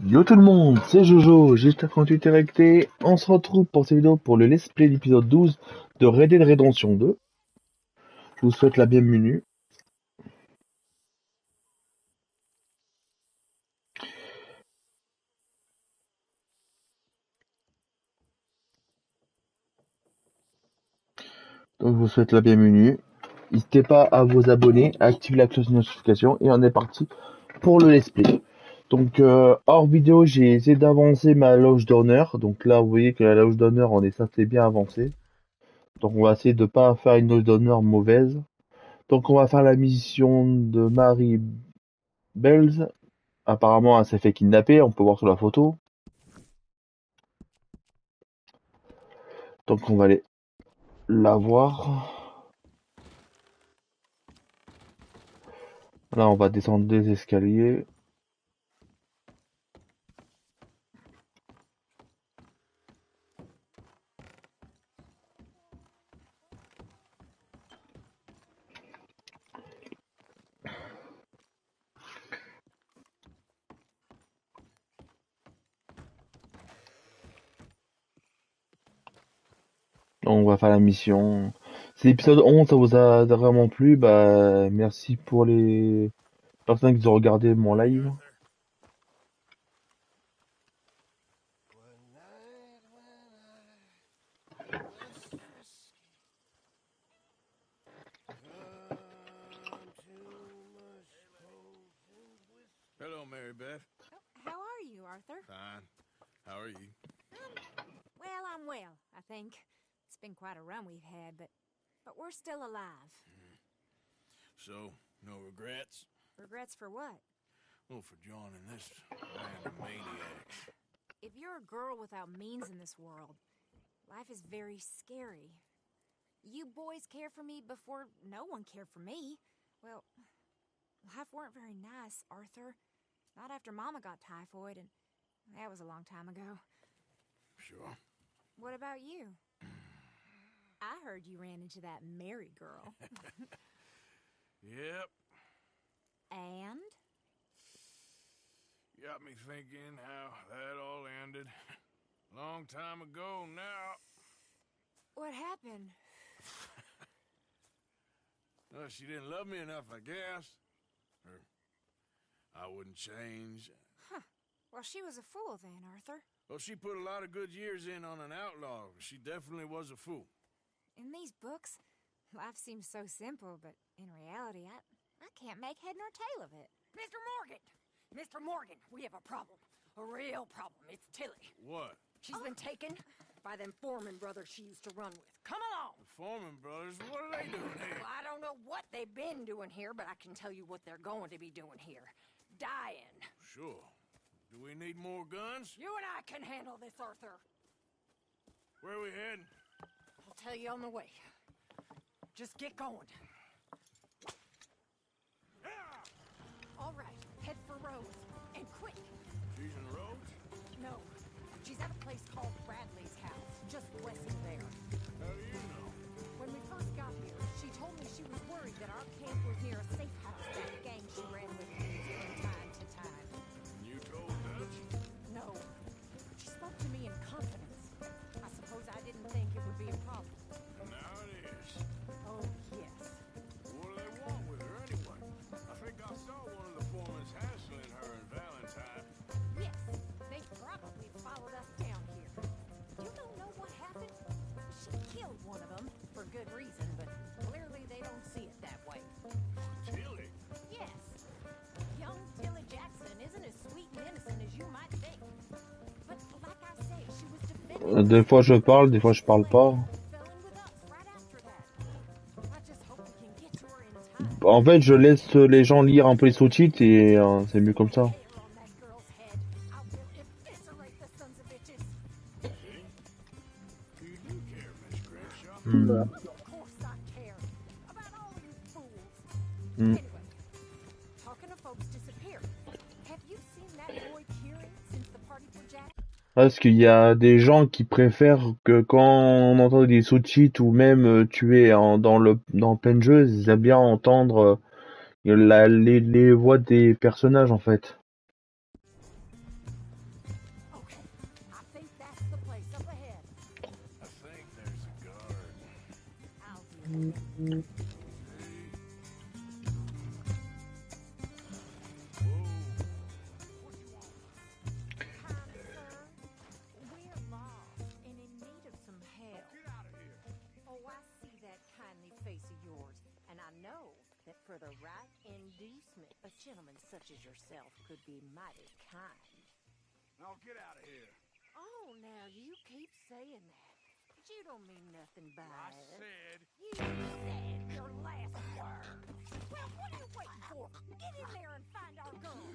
Yo tout le monde, c'est Jojo, j'espère que tu t'es recté. On se retrouve pour cette vidéo pour le let's play d'épisode 12 de Red Dead Redemption 2. Je vous souhaite la bienvenue. Donc je vous souhaite la bienvenue. N'hésitez pas à vous abonner, à activer la cloche de notification et on est parti pour le let's play. Donc hors vidéo, j'ai essayé d'avancer ma loge d'honneur. Donc là, vous voyez que la loge d'honneur, on est censé bien avancé. Donc on va essayer de pas faire une loge d'honneur mauvaise. Donc on va faire la mission de Marie Bells. Apparemment, elle s'est fait kidnapper, on peut voir sur la photo. Donc on va aller la voir. Là, on va descendre des escaliers. On va faire la mission. C'est l'épisode 11, ça vous a vraiment plu? Bah, merci pour les personnes qui ont regardé mon live. Hello, Mary Beth. How are you, Arthur? Fine. How are you? Well, I'm well, I think. It's been quite a run we've had, but we're still alive. So, no regrets? Regrets for what? Well, for joining this band of maniacs. If you're a girl without means in this world, life is very scary. You boys cared for me before no one cared for me. Well, life weren't very nice, Arthur. Not after Mama got typhoid, and that was a long time ago. Sure. What about you? I heard you ran into that Mary girl. Yep. And? Got me thinking how that all ended. Long time ago now. What happened? Well, she didn't love me enough, I guess. Or I wouldn't change. Huh. Well, she was a fool then, Arthur. Well, she put a lot of good years in on an outlaw. She definitely was a fool. In these books, life seems so simple, but in reality, I can't make head nor tail of it. Mr. Morgan! Mr. Morgan, we have a problem. A real problem. It's Tilly. What? She's been taken by them Foreman brothers she used to run with. Come along! The Foreman brothers? What are they doing here? Well, I don't know what they've been doing here, but I can tell you what they're going to be doing here. Dying. Sure. Do we need more guns? You and I can handle this, Arthur. Where are we heading? I'll tell you on the way. Just get going. All right, head for Rose. And quick. She's in Rhodes? No, she's at a place called Bradley's house, just west of there. How do you know? When we first got here, she told me she was worried that our camp was near a safe house that the gang she ran with used from time to time. You told Dutch? No, she spoke to me in confidence. I suppose I didn't think it would be a problem. Now it is. Oh, yes. What do they want with her anyway? I think I saw one of the foremans hassling her and Valentine. Yes, they probably followed us down here. You don't know what happened? She killed one of them, for good reason, but clearly they don't see it that way. Tilly? Yes. Young Tilly Jackson isn't as sweet and innocent as you might think. But like I say, she was defending Des fois je parle, des fois je parle pas. fell in with us right after that. I just hope we can get to her in time. En fait, je laisse les gens lire un peu les sous-titres et c'est mieux comme ça. Hair on that girl's head. I will eviscerate the sons of bitches. You do care, Miss Crenshaw. Of course I care. About all you fools. Anyway, talking of folks disappearing. Have you seen that boy Kieran since the party for Jack? Parce qu'il y a des gens qui préfèrent que quand on entend des sous-titres ou même dans plein jeu, ils aiment bien entendre les voix des personnages en fait. Kind sir, we're lost and in need of some help. Get out of here. Oh, I see that kindly face of yours, and I know that for the right inducement, a gentleman such as yourself could be mighty kind. Now get out of here. Oh, now you keep saying that, but you don't mean nothing by I it. said, You said your last word. Well, what are you waiting for? Get in there and find our girl.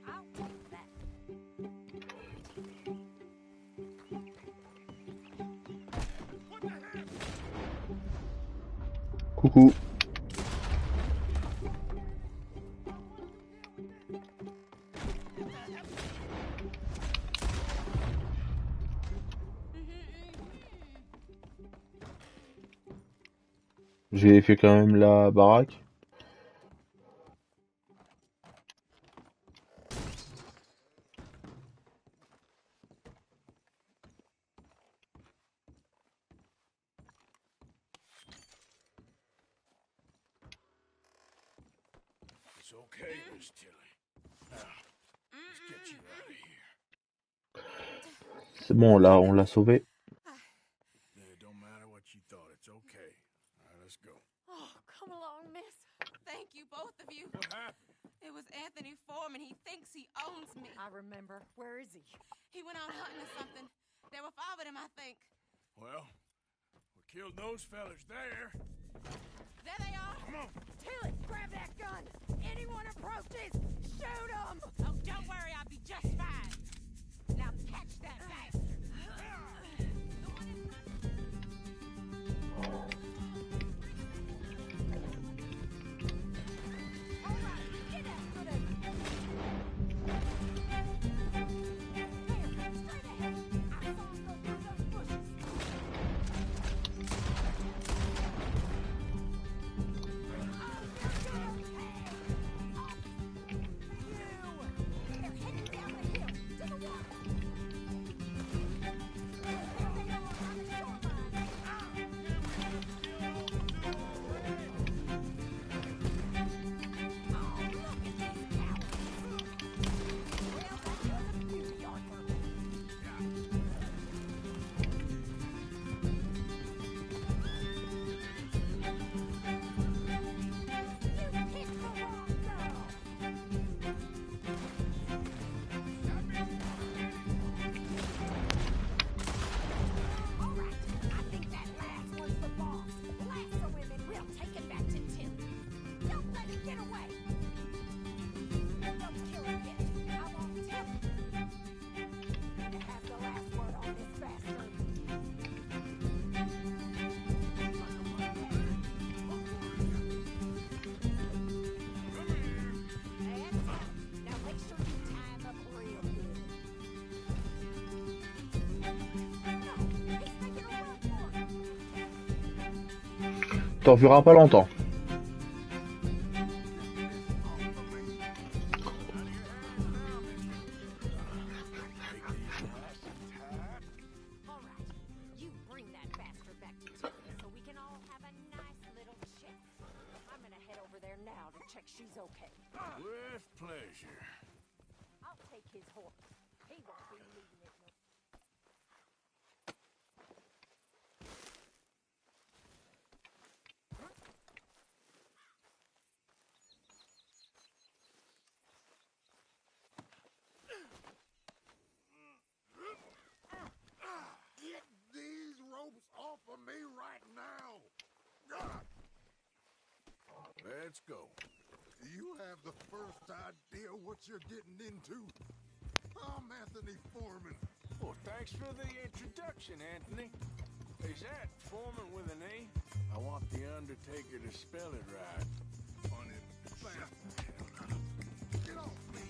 I'll take that. what the heck? Coucou. J'ai fait quand même la baraque. It's okay, Miss Tilly. Now, let's get you out of here. C'est bon, là, on l'a sauvé. Yeah, it don't matter what you thought. It's okay. All right, let's go. Oh, come along, miss. Thank you, both of you. What happened? It was Anthony Foreman. He thinks he owns me. I remember. Where is he? He went out hunting or something. There were 5 of them, I think. Well, we killed those fellas there. There they are. Come on. Tilly, grab that gun. Anyone approaches, shoot them. Oh, don't worry. I'll be just fine. Now catch that bastard. All right, get after them. There, straight ahead. I saw him go through those bushes. They're heading down the hill to the water. There they are on the shoreline. Oh, look at these cowards. Well, that was a beauty, Arthur. You picked the wrong girl. All right, I think that last one's the boss. Lasso him and we'll take it back to Tim. Don't let him get away. Don't kill him yet. I want Tim to have the last word on this bastard. That's right. Now make sure you tie him up real good. No, he's making a run for it. T'en feras pas longtemps. All right, you bring that bastard back to Tilly so we can all have a nice little chat. I'm gonna head over there now to check she's okay. With pleasure. I'll take his horse. He won't be leaving it no. Get these ropes off of me right now. Let's go. You have the first idea what you're getting into? I'm Anthony Foreman. Well, thanks for the introduction, Anthony. Is that Foreman with an A? I want the Undertaker to spell it right. Funny bastard. Get off me,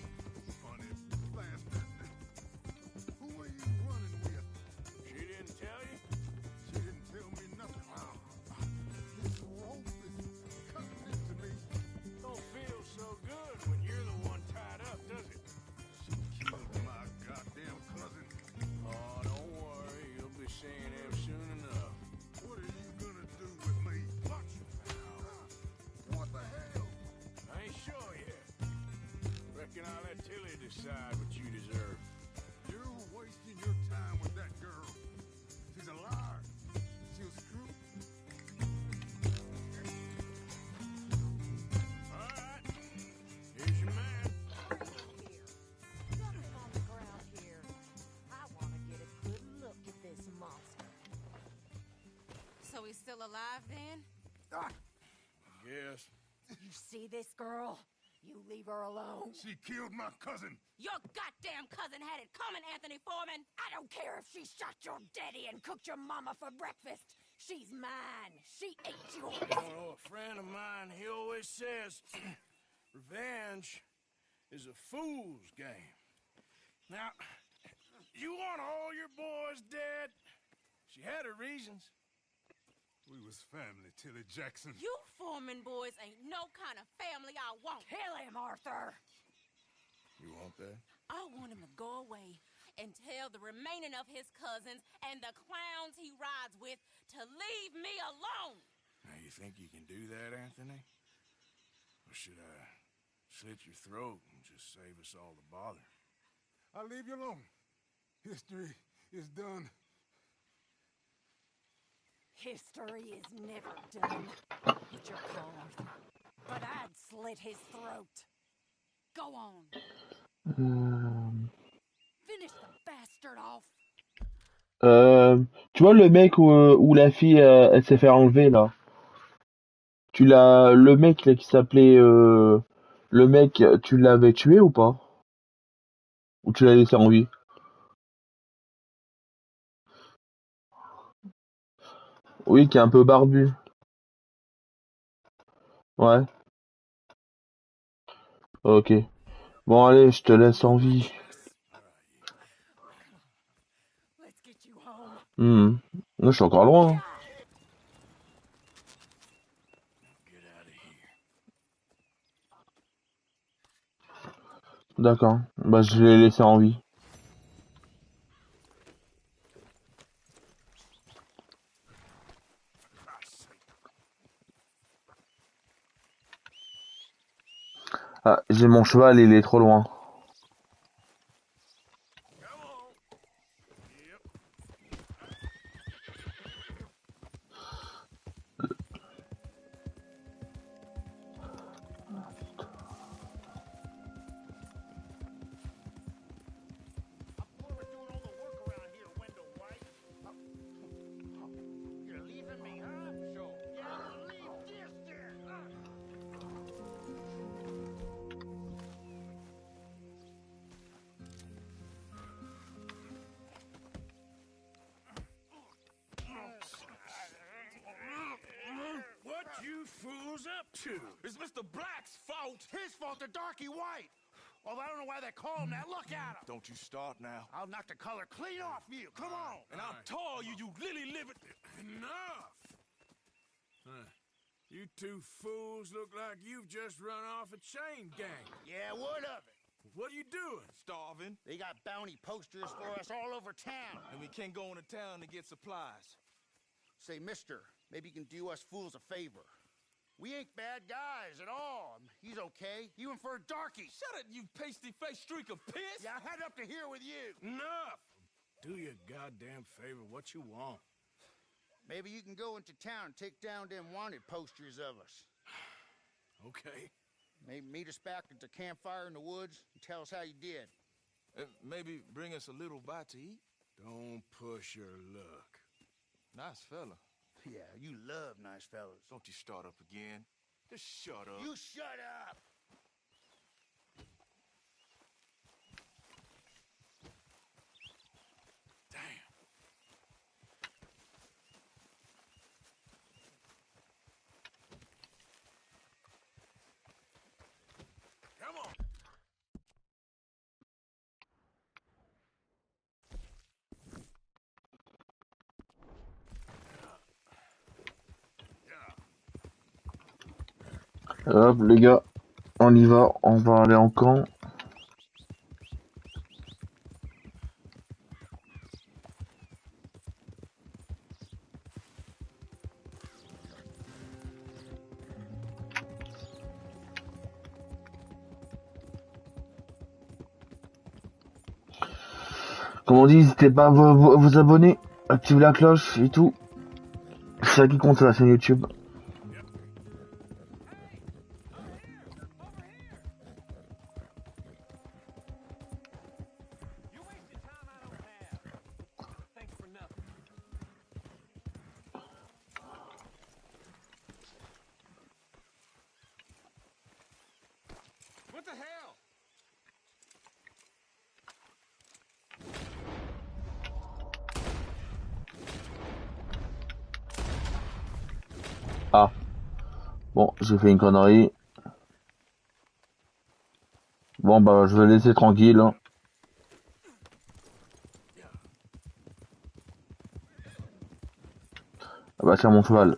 funny bastard. Who are you running with? She didn't tell you? She didn't tell me nothing. This rope is cutting into me. Don't feel so good when you're the one tied up, does it? She killed my goddamn cousin. still alive then? Ah, Yes. You see this girl? You leave her alone. she killed my cousin. Your goddamn cousin had it coming, Anthony Foreman! I don't care if she shot your daddy and cooked your mama for breakfast. She's mine. She ate yours. Oh, a friend of mine, he always says, revenge is a fool's game. Now, you want all your boys dead? She had her reasons. We was family, Tilly Jackson. You Foreman boys ain't no kind of family I want. Kill him, Arthur. You want that? I want him to go away and tell the remaining of his cousins and the clowns he rides with to leave me alone. Now, you think you can do that, Anthony? Or should I slit your throat and just save us all the bother? I'll leave you alone. History is done. History is never done. It's your call, Arthur. But I'd slit his throat. Go on. Finish the bastard off. Tu vois le mec où la fille elle s'est fait enlever là. Le mec là qui s'appelait le mec, tu l'avais tué ou pas? Ou tu l'as laissé en vie? Oui, qui est un peu barbu. Ouais. Ok. Bon allez, je te laisse en vie. Let's get you home. Moi, je suis encore loin. Hein. Get out of here. D'accord. Bah je l'ai laissé en vie. Ah, j'ai mon cheval, il est trop loin. Come on. Yep. You're leaving me, huh? Sure. Yeah, well, leave this there. What you fools up to? It's Mr. Black's fault. His fault, the darky white. Well, I don't know why they call him that. Look at him. Don't you start now. I'll knock the color clean off you. Come on. And I'll tar you, you lily-livered... Enough! Huh. You two fools look like you've just run off a chain gang. Yeah, what of it? What are you doing? Starving. They got bounty posters for us all over town. And we can't go into town to get supplies. Say, mister, maybe you can do us fools a favor. We ain't bad guys at all. He's okay, even for a darky. Shut it, you pasty-faced streak of piss! Yeah, I had up to here with you. Enough! Do your goddamn favor what you want. Maybe you can go into town and take down them wanted posters of us. Okay. Maybe meet us back at the campfire in the woods and tell us how you did. Maybe bring us a little bite to eat. Don't push your luck. Nice fella. Yeah, you love nice fellas. Don't you start up again. Just shut up. You shut up! Damn. Come on. Hop les gars, on y va, on va aller en camp. Comme on dit, n'hésitez pas à vous abonner, activez la cloche et tout. C'est ça qui compte sur la chaîne YouTube. Ah, bon, j'ai fait une connerie. Bon, bah, je vais laisser tranquille. Hein. Ah bah, c'est mon cheval.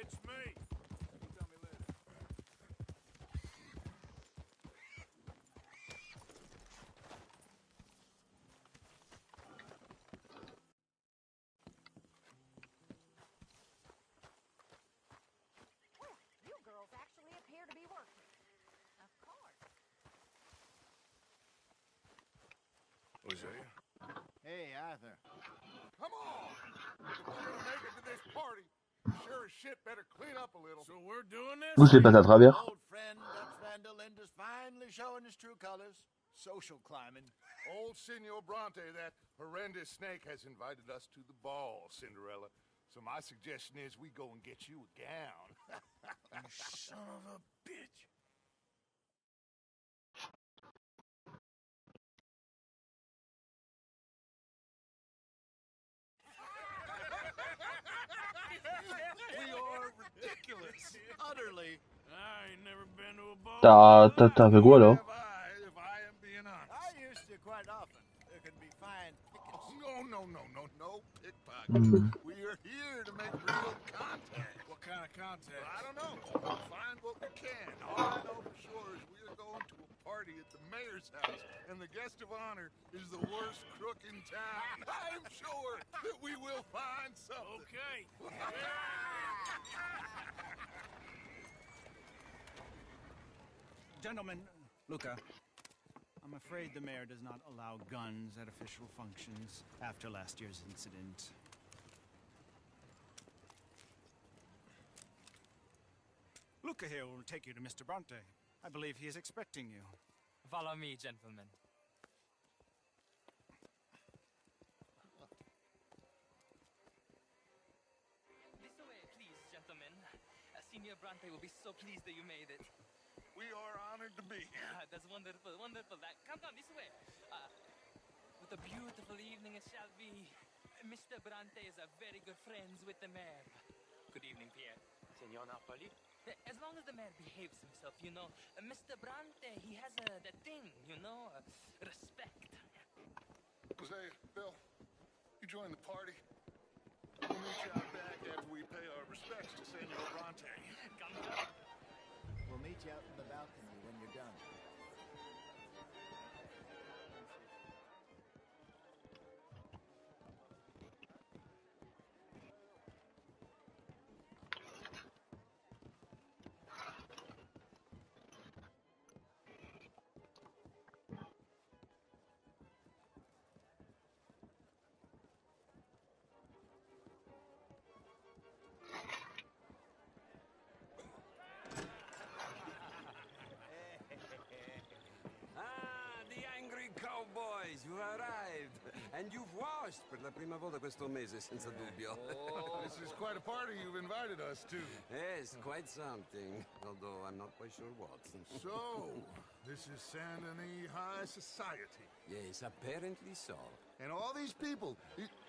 It's me. Tell me later. Well, you girls actually appear to be working. Of course. Was that you? Hey, Arthur. Come on! If we're gonna make it to this party, sure as shit better clean up a little. So we're doing this? Où je l'ai passé à travers. Old friend Dutch Van der Linda's finally showing his true colors. Social climbing. Old Senor Bronte, that horrendous snake, has invited us to the ball, Cinderella. So my suggestion is we go and get you a gown. You son of a bitch. We are ridiculous. Utterly. I ain't never been to a ball. T'as fait quoi là? If I am being honest. I used to quite often. There can be fine pickets. No pickpocket. We are here to make real contact. What kind of contact? I don't know. We'll find what we can. All I know for sure is we are going to a party at the mayor's house, and the guest of honor is the worst crook in town. I'm sure that we will find something. Okay. Gentlemen, Luca, I'm afraid the mayor does not allow guns at official functions after last year's incident. Luca here will take you to Mr. Bronte. I believe he is expecting you. Follow me, gentlemen. This way, please, gentlemen. Senior Bronte will be so pleased that you made it. We are honored to be here. That's wonderful, wonderful. Come on, this way. What a beautiful evening it shall be. Mr. Bronte is a very good friends with the mayor. Good evening, Pierre. Senor Napoli? As long as the mayor behaves himself, you know. Mr. Bronte, he has that thing, you know, respect. Jose, Bill, you join the party. We'll meet you out back after we pay our respects to Senor Bronte. Come on. We'll meet you out in the balcony when you're done. The angry cowboys, you arrived. And you've washed per la prima volta questo mese, senza dubbio. Oh, this is quite a party you've invited us to. Yes, quite something. Although I'm not quite sure what. So, this is Saint Denis High Society. Yes, apparently so. And all these people,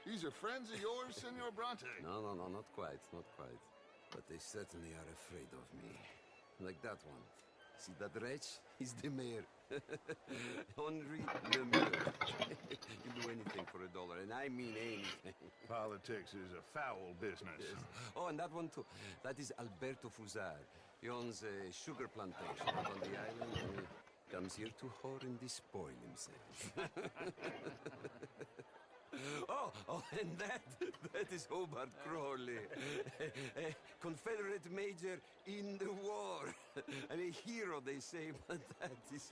these are friends of yours, Senor Bronte? No, not quite, not quite. But they certainly are afraid of me. Like that one. See that wretch? He's the mayor. Henri the mayor. He'll do anything for $1, and I mean anything. Politics is a foul business. Yes. Oh, and that one too. That is Alberto Fusar. He owns a sugar plantation up on the island, and he comes here to whore and despoil himself. Oh, and that is Hobart Crawley, a Confederate major in the war, and a hero, they say, but that is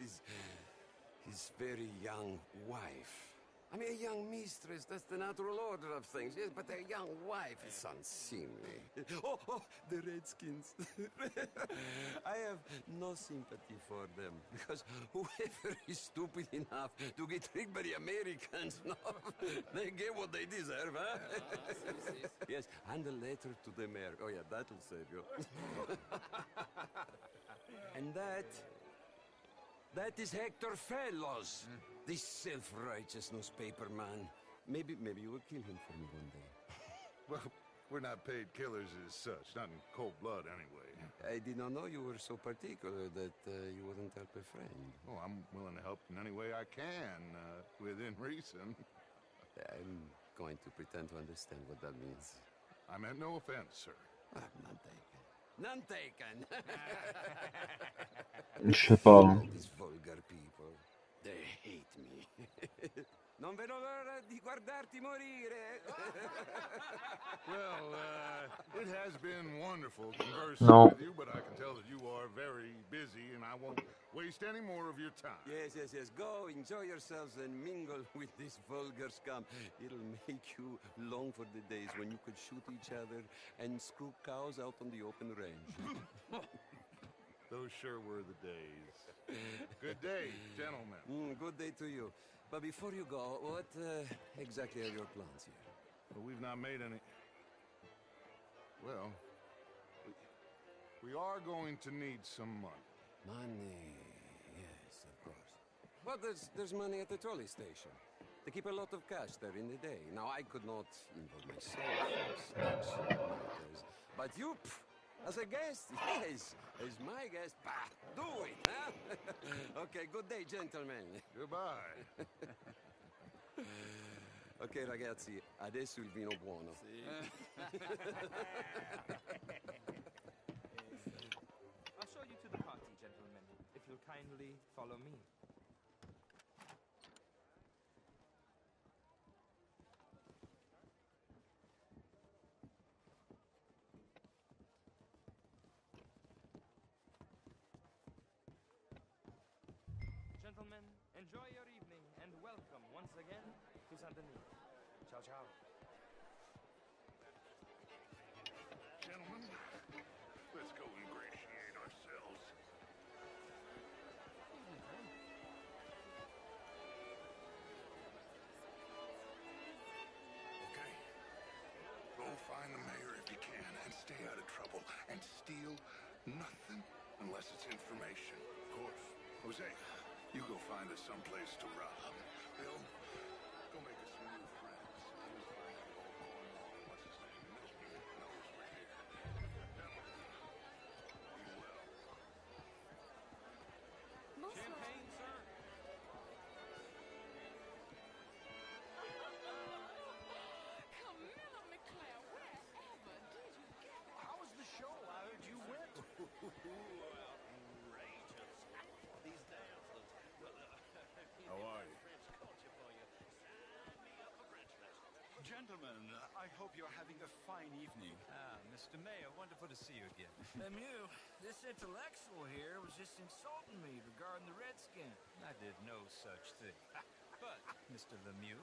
his very young wife. I mean, a young mistress, that's the natural order of things, yes, but a young wife is unseemly. Oh, the Redskins. I have no sympathy for them, because whoever is stupid enough to get tricked by the Americans, no, they get what they deserve, huh? Yes, and a letter to the mayor. Oh, yeah, that'll save you. And that is Hector Fellows, this self-righteous newspaper man. Maybe you will kill him for me one day. Well, we're not paid killers as such, not in cold blood anyway. I did not know you were so particular that you wouldn't help a friend. Oh, I'm willing to help in any way I can, within reason. I'm going to pretend to understand what that means. I meant no offense, sir. None taken. None taken! Je sais pas. These vulgar people, they hate me. Non vedo l'ora di guardarti morire. Well, it has been wonderful conversing No. with you, but I can tell that you are very busy, and I won't waste any more of your time. Yes. Go, enjoy yourselves and mingle with this vulgar scum. It'll make you long for the days when you could shoot each other and screw cows out on the open range. Those sure were the days. Good day, gentlemen. Good day to you. But before you go, what exactly are your plans here? Well, we've not made any... Well, we are going to need some money. Money, yes, of course. Well, there's money at the trolley station. They keep a lot of cash there in the day. Now, I could not involve myself in such matters. But you, as a guest, yes, as my guest, do it, huh? Okay, good day, gentlemen. Goodbye. Ok, ragazzi, adesso il vino buono. I'll show you to the party, gentlemen, if you'll kindly follow me. Gentlemen, enjoy your evening and welcome once again to Saint Denis. Ciao, ciao. Gentlemen, let's go ingratiate ourselves. Okay. Go find the mayor if you can and stay out of trouble. And steal nothing unless it's information. Of course. Jose, you go find us someplace to rob. Bill, go make us some new friends. We'll find out all Cornwall and what's his name, Milton, knows we're here. Gentlemen, be well. Champagne, sir. Camilla McClare, wherever did you get her? How was the show? I heard you went. How are you? Gentlemen, I hope you're having a fine evening. Mr. Mayor, wonderful to see you again. Lemieux, this intellectual here was just insulting me regarding the Redskin. I did no such thing. But, Mr. Lemieux,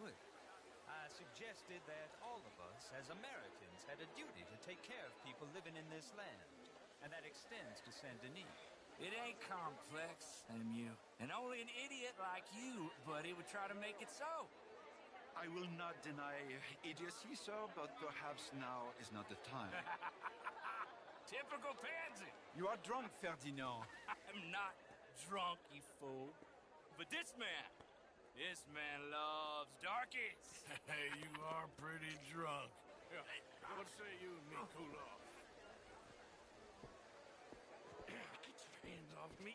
I suggested that all of us, as Americans, had a duty to take care of people living in this land. And that extends to Saint Denis. It ain't complex, Lemieux. And only an idiot like you, buddy, would try to make it so. I will not deny idiocy, sir, but perhaps now is not the time. Typical pansy. You are drunk, Ferdinand. I'm not drunk, you fool. But this man loves darkies. Hey, you are pretty drunk. Yeah, what say you and me cool off? Get your hands off me.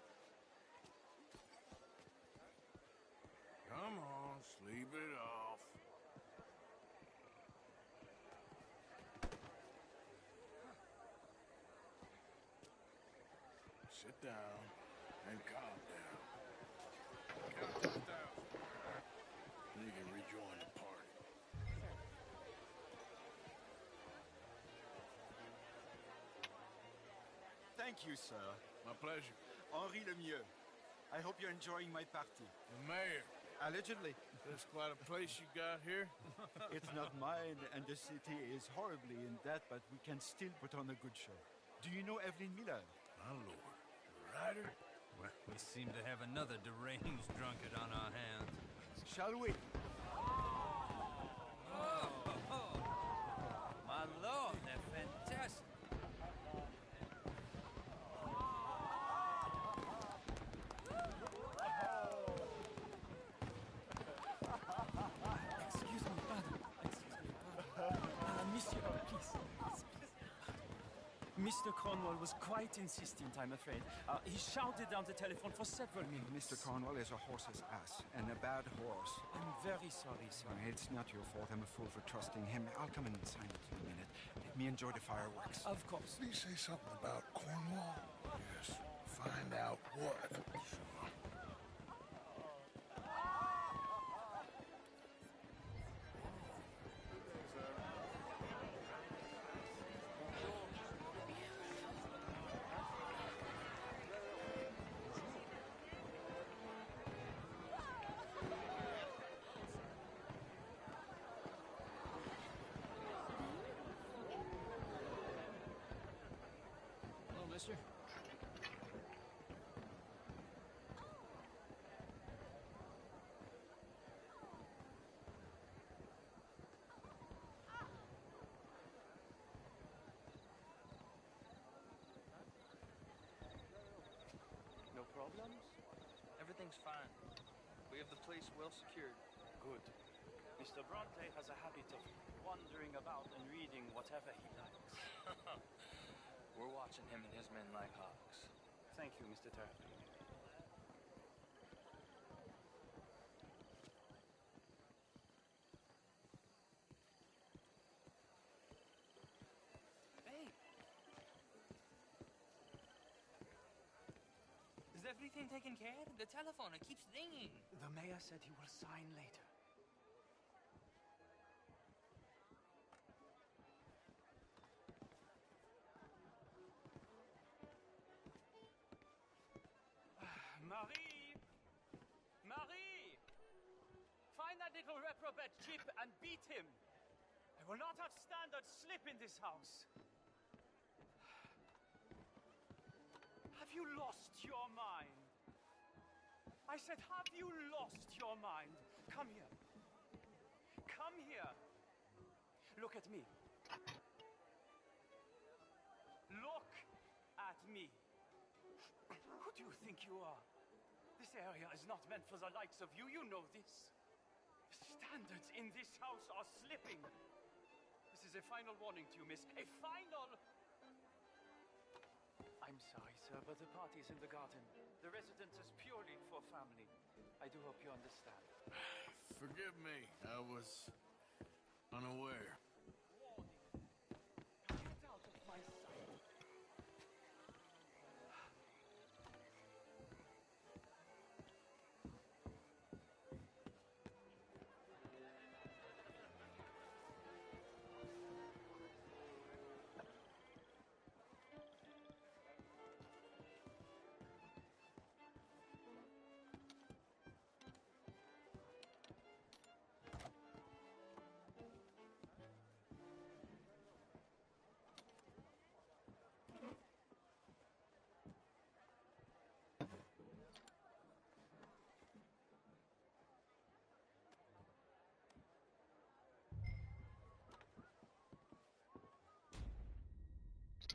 Come on, sleep it off. Sit down and calm down. Count to 1,000. Then you can rejoin the party. Thank you, sir. My pleasure. Henri Lemieux. I hope you're enjoying my party. The mayor. Allegedly. That's quite a place you got here. It's not mine, and the city is horribly in debt, but we can still put on a good show. Do you know Evelyn Miller? My lord. The writer? Well, we seem to have another deranged drunkard on our hands. Shall we? Oh, my lord, they're fantastic. Excuse me, pardon. Monsieur, please. Mr. Cornwall was quite insistent, I'm afraid. He shouted down the telephone for several minutes. Mr. Cornwall is a horse's ass, and a bad horse. I'm very sorry, sir. It's not your fault. I'm a fool for trusting him. I'll come and sign it in a minute. Let me enjoy the fireworks. Of course. Did he say something about Cornwall? Yes. Find out what. Hello, mister. No problems? Everything's fine. We have the place well secured. Good. Mr. Bronte has a habit of wandering about and reading whatever he likes. We're watching him and his men like hawks. Thank you, Mr. Turner. Hey! Is everything taken care of? The telephone, it keeps ringing. The mayor said he will sign later. Marie! Marie! Find that little reprobate Chip and beat him. I will not have standard slip in this house. Have you lost your mind? I said, have you lost your mind? Come here. Come here. Look at me. Look at me. Who do you think you are? This area is not meant for the likes of you. You know this. Standards in this house are slipping. This is a final warning to you, miss. A final... I'm sorry, sir, but the party's in the garden. The residence is purely for family. I do hope you understand. Forgive me. I was unaware. Get out of my sight.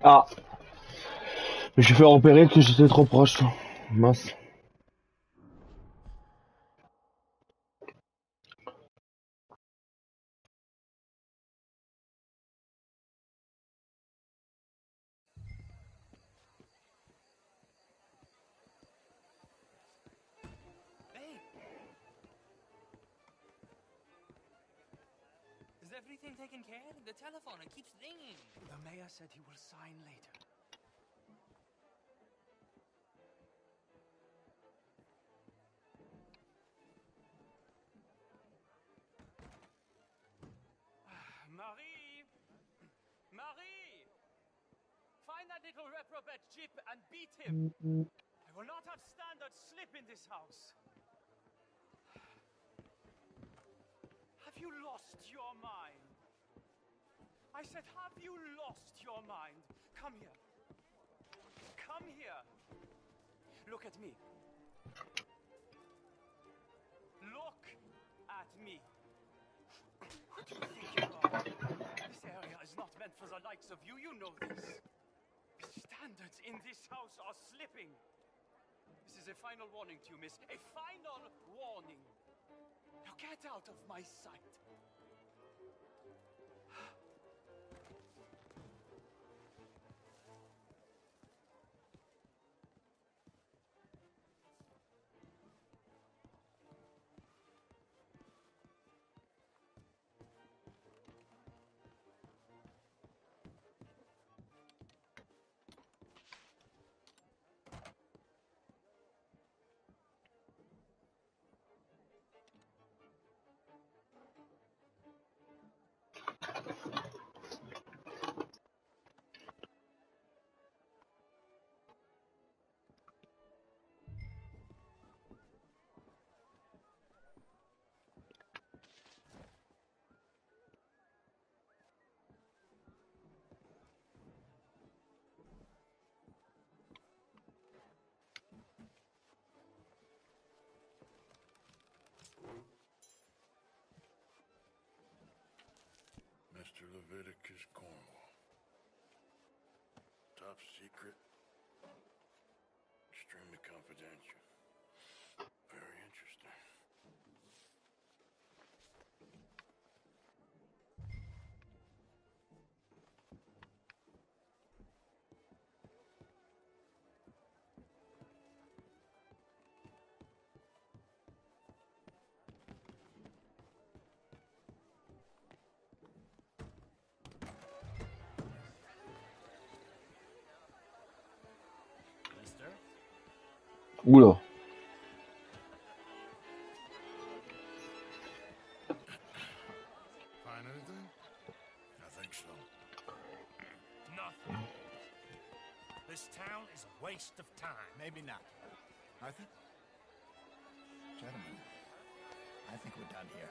Ah, je me suis fait repérer parce que j'étais trop proche. Mince. Hey! Is everything taken care of? The telephone, it keeps ringing. The mayor said he will sign later. Marie! Marie! Find that little reprobate Chip and beat him. I will not have standard slip in this house. lost your mind? I said, have you lost your mind? Come here. Come here. Look at me. Look at me. Who do you think you are? This area is not meant for the likes of you. You know this. The standards in this house are slipping. This is a final warning to you, miss. A final warning. Now get out of my sight. Mr. Leviticus Cornwall. Top secret. Extremely confidential. Very interesting. Oula. Find anything? I think so. Nothing. This town is a waste of time. Maybe not. Arthur? Gentlemen, I think we're done here.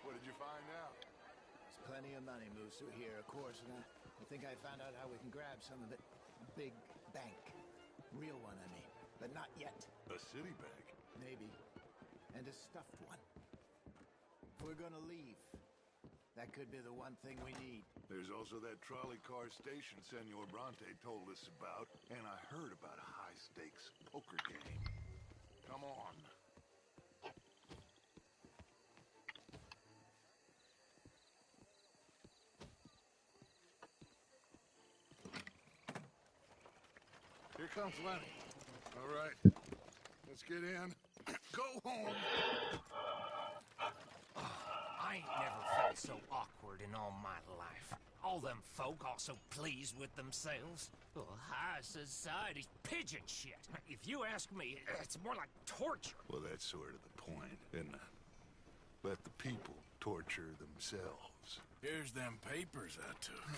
What did you find out? There's plenty of money moves through here, of course, and I think I found out how we can grab some of it. A big bank. Real one, I mean. But not yet. A city bank? Maybe. And a stuffed one. If we're gonna leave, that could be the one thing we need. There's also that trolley car station Senor Bronte told us about, and I heard about a high-stakes poker game. Come on. Here comes Lenny. All right, let's get in. Go home. I ain't never felt so awkward in all my life. All them folk all so pleased with themselves. Oh, high society's pigeon shit. If you ask me, it's more like torture. Well, that's sort of the point, isn't it? Let the people torture themselves. Here's them papers I took.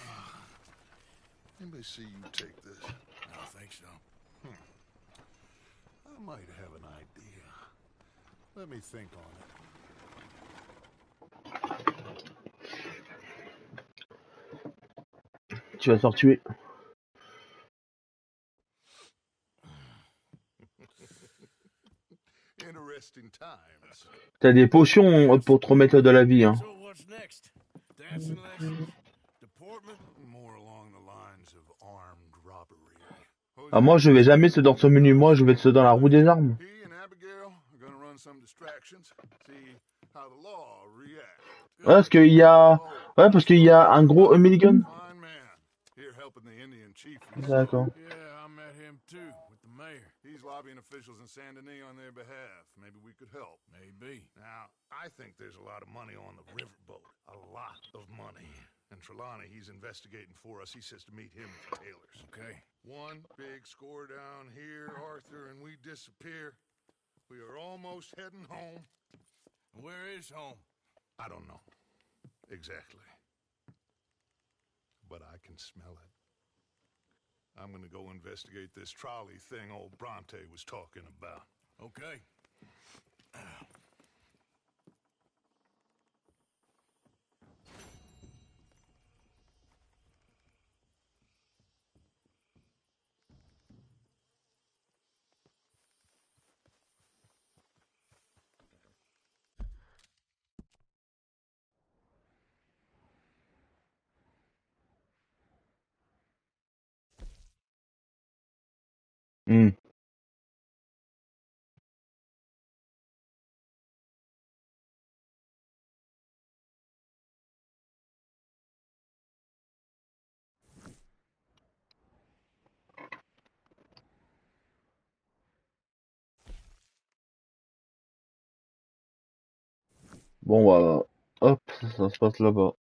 Anybody see you take this? I don't think so. I might have an idea. Let me think on it. Tu vas te faire tuer. Interesting times. T'as des potions pour te remettre de la vie, hein. So what's next? Dancing lessons? Deportment? More along the lines of armed robbery. Ah, moi, je vais jamais se dans ce menu. Moi, je vais se dans la roue des armes. He and Abigail are gonna run some distractions. See how the law reacts. Ouais, parce qu'il y a... Ouais, parce qu'il y a un gros minigun. Fine man. Here helping the Indian chief. D'accord. Yeah, I met him too, with the mayor. He's lobbying officials in Saint Denis on their behalf. Maybe we could help. Maybe. Now, I think there's a lot of money on the riverboat. A lot of money. And Trelawney, he's investigating for us. He says to meet him at Taylor's. Okay. One big score down here, Arthur, and we disappear. We are almost heading home. Where is home? I don't know. Exactly. But I can smell it. I'm gonna go investigate this trolley thing old Bronte was talking about. Okay. Hmm. Bon, bah, hop, ça se passe là-bas.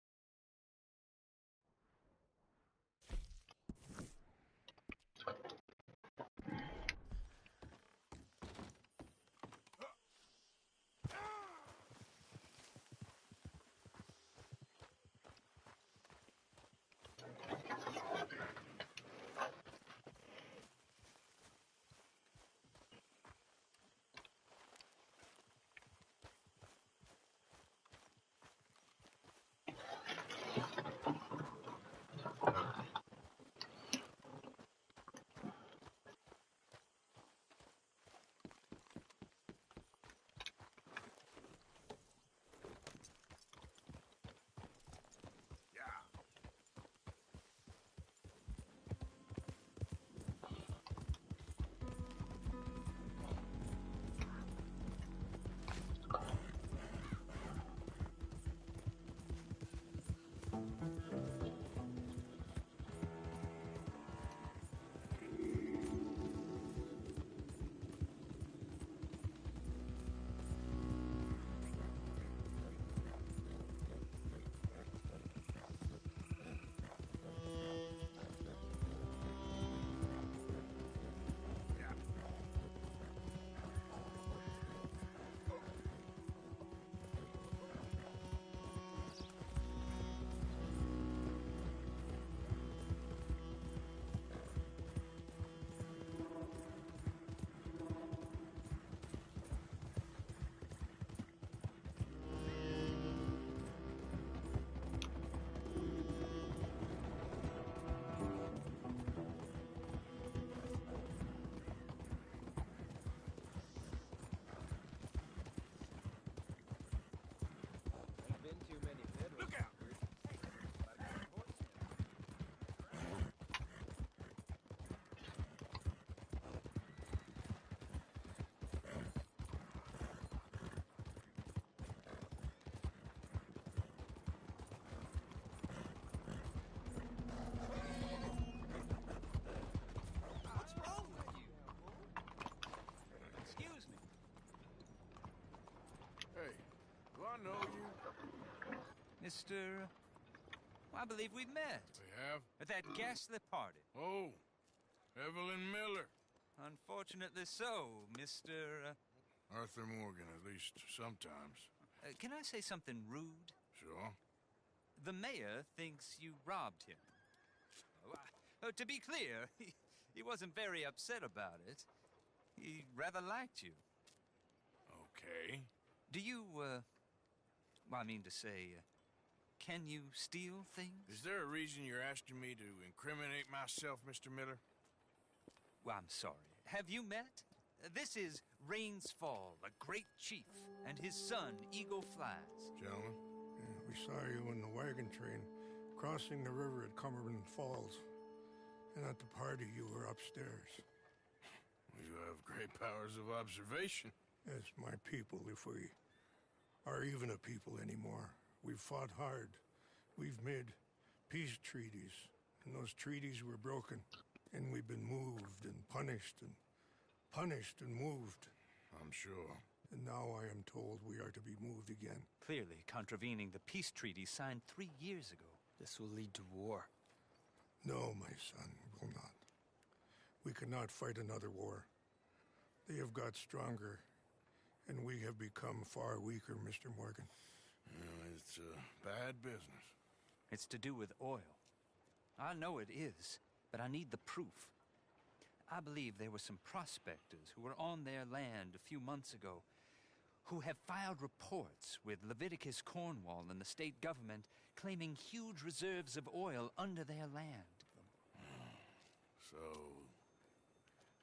know you? Mr. I believe we met. We have? At that ghastly party. Oh, Evelyn Miller. Unfortunately so, Mr. Arthur Morgan, at least sometimes. Can I say something rude? Sure. The mayor thinks you robbed him. To be clear, he wasn't very upset about it. He rather liked you. Okay. Do you, I mean to say, can you steal things? Is there a reason you're asking me to incriminate myself, Mr. Miller? Well, I'm sorry. Have you met? This is Rains Fall, a great chief, and his son, Eagle Flies. Gentlemen? Yeah, we saw you in the wagon train crossing the river at Cumberland Falls. And at the party, you were upstairs. You have great powers of observation. Yes, my people, if we are even a people anymore. We've fought hard. We've made peace treaties. And those treaties were broken. And we've been moved and punished and punished and moved. I'm sure. And now I am told we are to be moved again. Clearly contravening the peace treaty signed 3 years ago. This will lead to war. No, my son, will not. We cannot fight another war. They have got stronger, and we have become far weaker, Mr. Morgan. It's a bad business. It's to do with oil. I know it is, but I need the proof. I believe there were some prospectors who were on their land a few months ago who have filed reports with Leviticus Cornwall and the state government claiming huge reserves of oil under their land. So,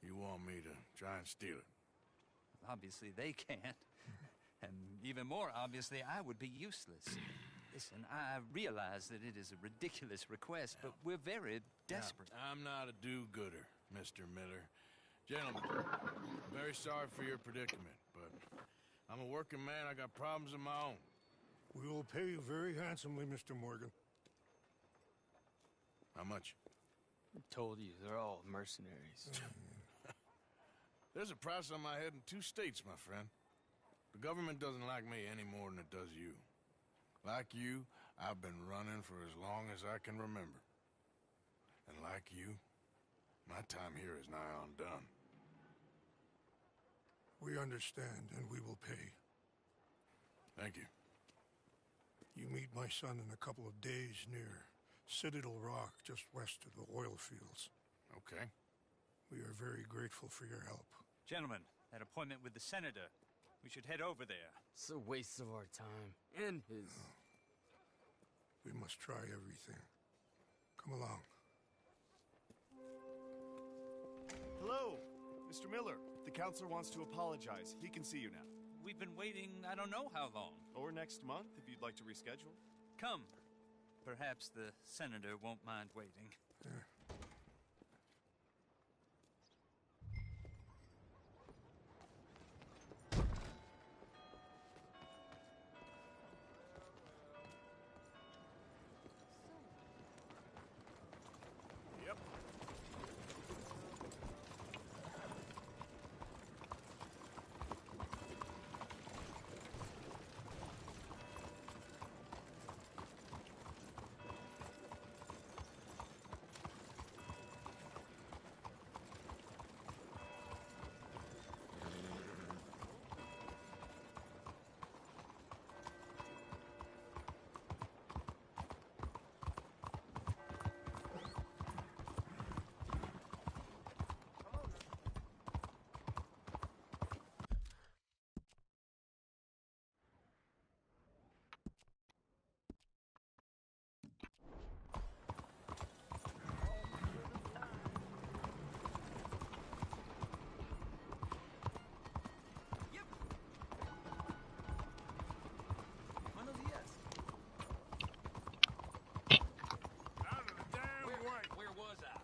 you want me to try and steal it? Obviously they can't. And even more obviously, I would be useless. Listen, I realize that it is a ridiculous request, but we're very desperate. I'm not a do-gooder, Mr. Miller. Gentlemen, I'm very sorry for your predicament, but I'm a working man. I got problems of my own. We will pay you very handsomely, Mr. Morgan. How much? I told you, they're all mercenaries. There's a price on my head in 2 states, my friend. The government doesn't like me any more than it does you. Like you, I've been running for as long as I can remember. And like you, my time here is nigh undone. We understand, and we will pay. Thank you. You meet my son in a couple of days near Citadel Rock, just west of the oil fields. Okay. We are very grateful for your help. Gentlemen, that appointment with the senator. We should head over there. It's a waste of our time. And his. We must try everything. Come along. Hello, Mr. Miller. The counselor wants to apologize. He can see you now. We've been waiting I don't know how long. Or next month, if you'd like to reschedule. Come. Perhaps the senator won't mind waiting. Yep. Where was I?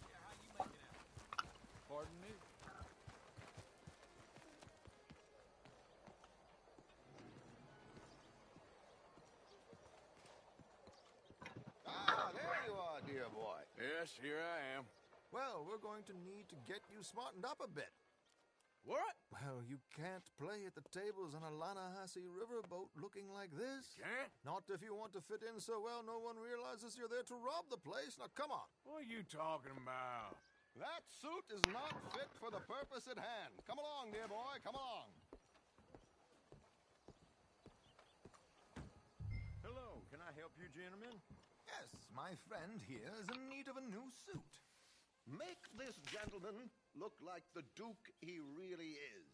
Yeah, how you making out? Pardon me? Ah, there you are, dear boy. Yes, here I am. Well, we're going to need to get you smartened up a bit. What? Well, you can't play at the tables on a Lanahassee riverboat looking like this. Can't? Not if you want to fit in so well no one realizes you're there to rob the place. Now, come on. What are you talking about? That suit is not fit for the purpose at hand. Come along, dear boy, come along. Hello, can I help you, gentlemen? Yes, my friend here is in need of a new suit. Make this gentleman look like the Duke he really is.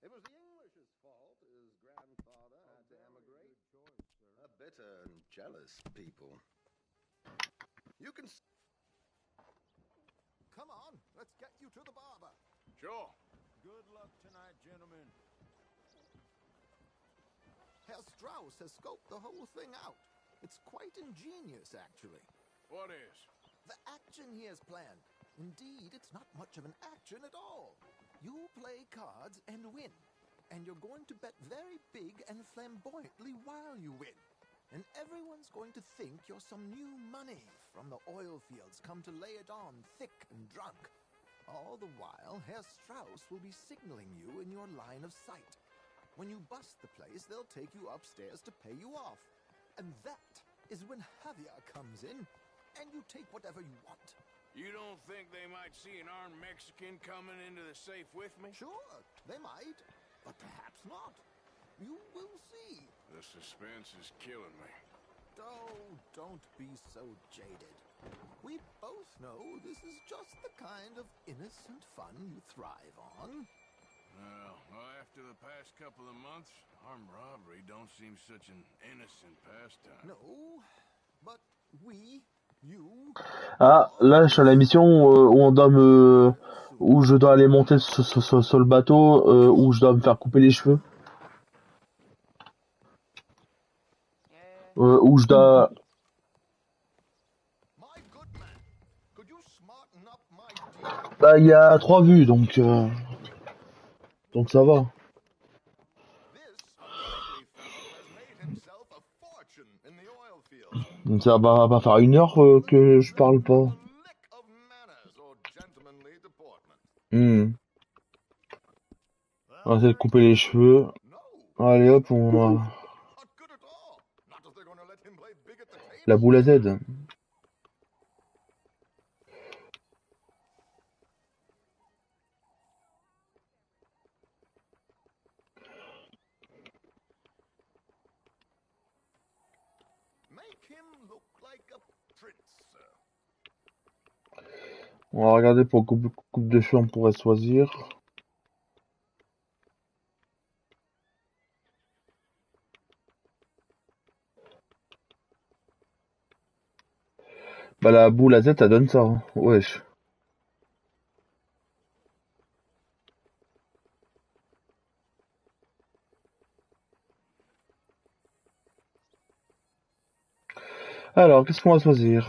It was the English's fault his grandfather had to emigrate. A bitter and jealous people. You can... Come on, let's get you to the barber. Sure. Good luck tonight, gentlemen. Herr Strauss has scoped the whole thing out. It's quite ingenious, actually. What is? The action he has planned. Indeed, it's not much of an action at all. You play cards and win. And you're going to bet very big and flamboyantly while you win. And everyone's going to think you're some new money from the oil fields come to lay it on thick and drunk. All the while, Herr Strauss will be signaling you in your line of sight. When you bust the place, they'll take you upstairs to pay you off. And that is when Javier comes in, and you take whatever you want. You don't think they might see an armed Mexican coming into the safe with me? Sure, they might, but perhaps not. You will see. The suspense is killing me. Oh, don't be so jaded. We both know this is just the kind of innocent fun you thrive on. Well, after the past couple of months, armed robbery don't seem such an innocent pastime. No, but we, you... Ah, là, je suis à la mission où on doit me... où je dois aller monter sur le bateau, où je dois me faire couper les cheveux. Où je dois... My good man, could you Bah, il y a 3 vues, donc ça va. Donc ça va pas faire 1 heure que je parle pas. On va essayer de couper les cheveux. Allez hop, on a la boule à Z. On va regarder pour coupe de cheveux, on pourrait choisir. Bah la boule à Z, ça donne ça. Hein. Wesh. Alors, qu'est-ce qu'on va choisir?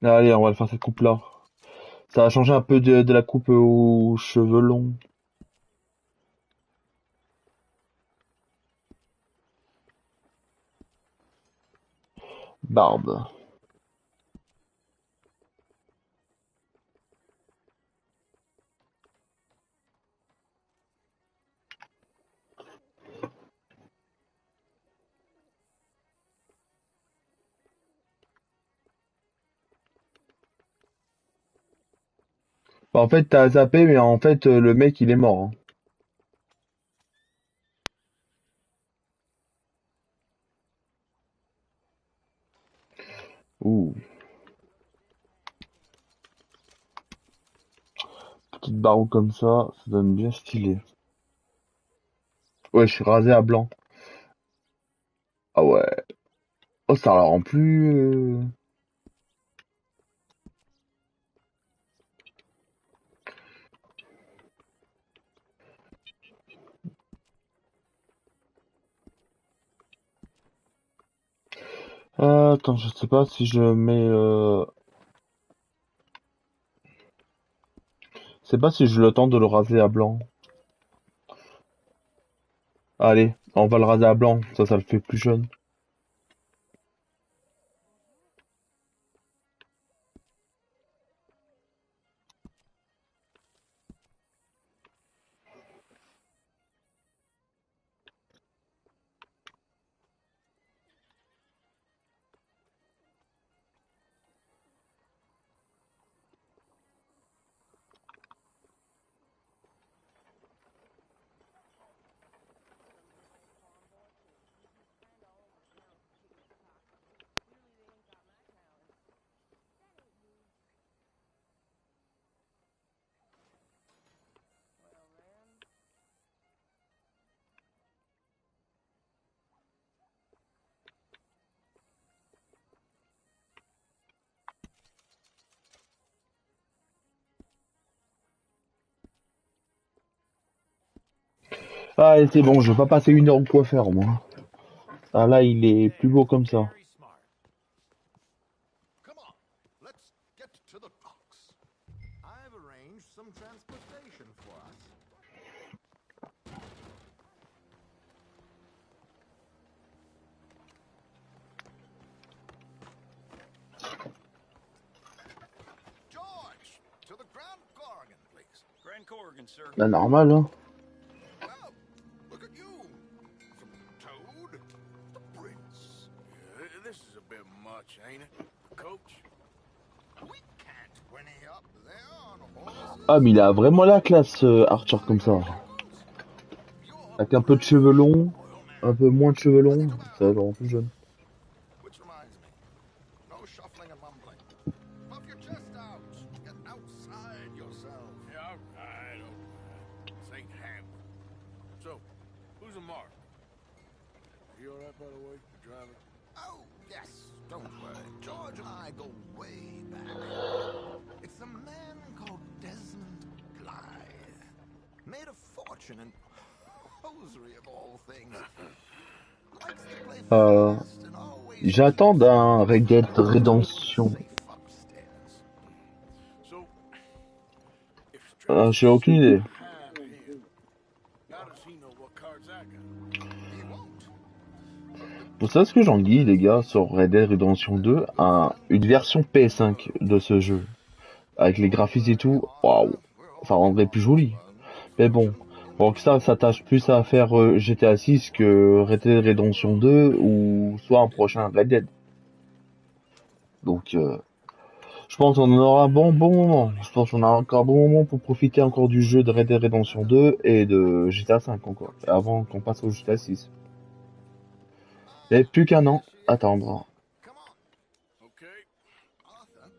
Allez, on va le faire cette coupe-là. Ça va changer un peu de la coupe aux cheveux longs. Barbe. Bah, en fait, t'as zappé, mais en fait, le mec, il est mort. Hein. Ouh. Petite barreau comme ça donne bien stylé. Ouais, je suis rasé à blanc. Ah ouais. Oh, ça la rend plus... attends, je sais pas si je mets... Je sais pas si j'ai le temps de le raser à blanc. Allez, on va le raser à blanc. Ça le fait plus jeune. Ah, c'est bon, je vais pas passer 1 heure au coiffeur, moi. Ah là, il est plus beau comme ça. Grand Corrigan, sir. Bah, normal, hein. This is a bit much, ain't it, Coach? Ah, mais il a vraiment la classe, Archer, comme ça. Avec un peu de cheveux longs, un peu moins de cheveux longs, ça le rend plus jeune. So, who's a mark? You alright, by the way, the driver? Oh, yes. Don't worry. George and I go way back. It's a man called Desmond Blythe. Made a fortune in hosiery of all things. Likes to play fast and always J'attends d'un Red Dead Redemption. So, if J'ai aucune idée. had him, how does he know what cards I got? He won't. Vous savez ce que j'en dis, les gars, sur Red Dead Redemption 2, une version PS5 de ce jeu, avec les graphismes et tout, waouh, ça rendrait plus joli. Mais bon, Rockstar s'attache plus à faire GTA 6 que Red Dead Redemption 2 ou soit un prochain Red Dead. Donc, je pense qu'on en aura un bon moment. Je pense qu'on a encore un bon moment pour profiter encore du jeu de Red Dead Redemption 2 et de GTA 5 encore, avant qu'on passe au GTA 6. Et plus qu'un an à attendre. Okay. Arthur,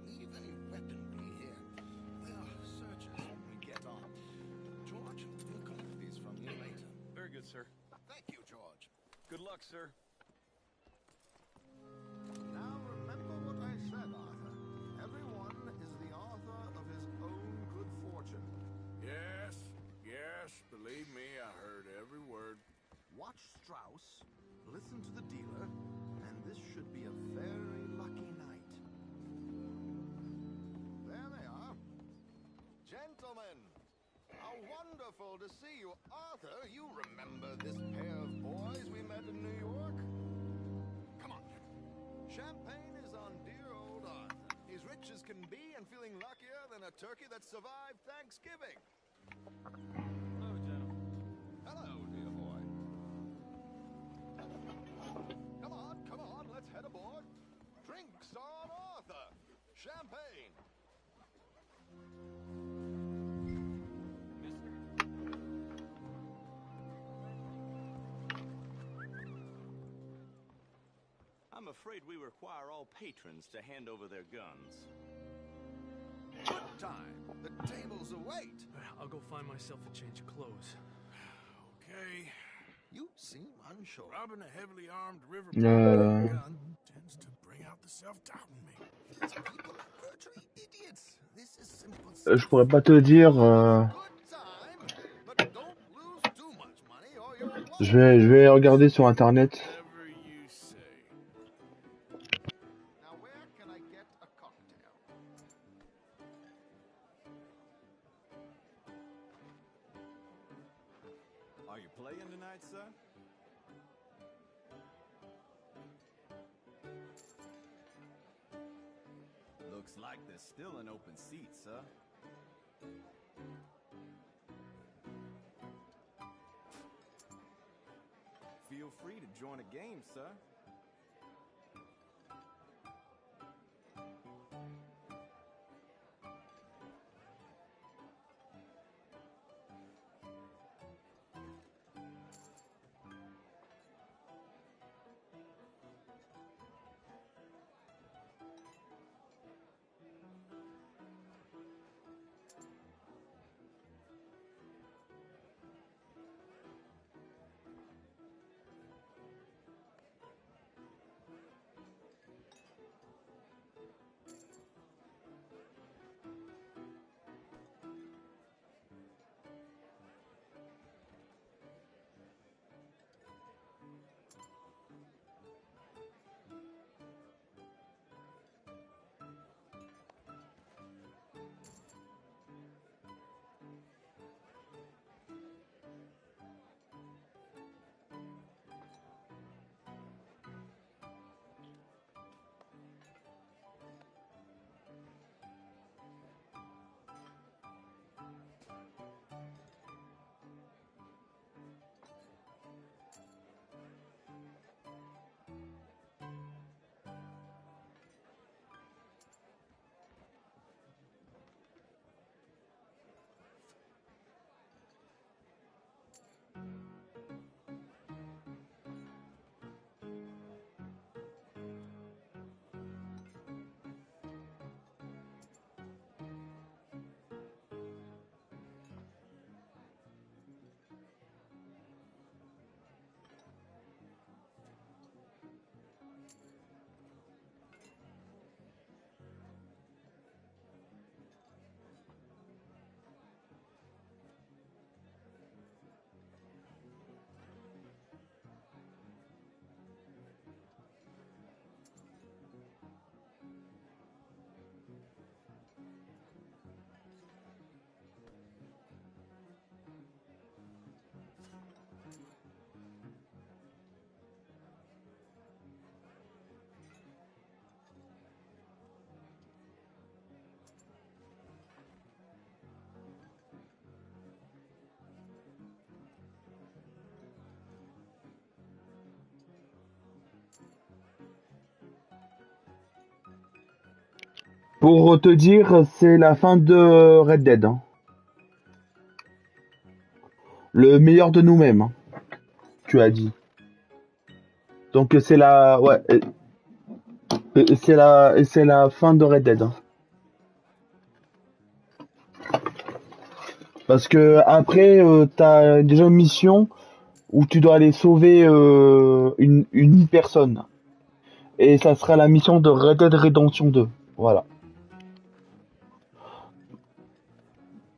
leave any weaponry here. We'll search it when we get on. George, we'll collect these from you later. Very good, sir. Thank you, George. Good luck, sir. Now remember what I said, Arthur. Everyone is the author of his own good fortune. Yes, believe me, I heard every word. Watch Strauss, listen to the dealer, and this should be a very lucky night. There they are. Gentlemen, how wonderful to see you. Arthur, you remember this pair of boys we met in New York? Come on. Champagne is on dear old Arthur. He's rich as can be and feeling luckier than a turkey that survived Thanksgiving. Hello, gentlemen. Hello, dear boy. Come on, let's head aboard. Drinks on Arthur. Champagne. I'm afraid we require all patrons to hand over their guns. Good time. The tables await. I'll go find myself a change of clothes. Okay. You seem unsure. Robbing a heavily armed river Euh, gun tends to bring out the self-doubt in me. These people are virtually idiots. This is simple. je pourrais pas te dire. Good time, but don't lose too much money or you're Je vais regarder sur internet. Whatever you say. Now where can I get a cocktail? Are you playing tonight, sir? Looks like there's still an open seat, sir. Feel free to join a game, sir. Pour te dire, c'est la fin de Red Dead. Hein. Le meilleur de nous-mêmes, hein, tu as dit. Donc c'est la, ouais, c'est la fin de Red Dead. Hein. Parce que après, t'as déjà une mission où tu dois aller sauver une personne. Et ça sera la mission de Red Dead Redemption 2. Voilà.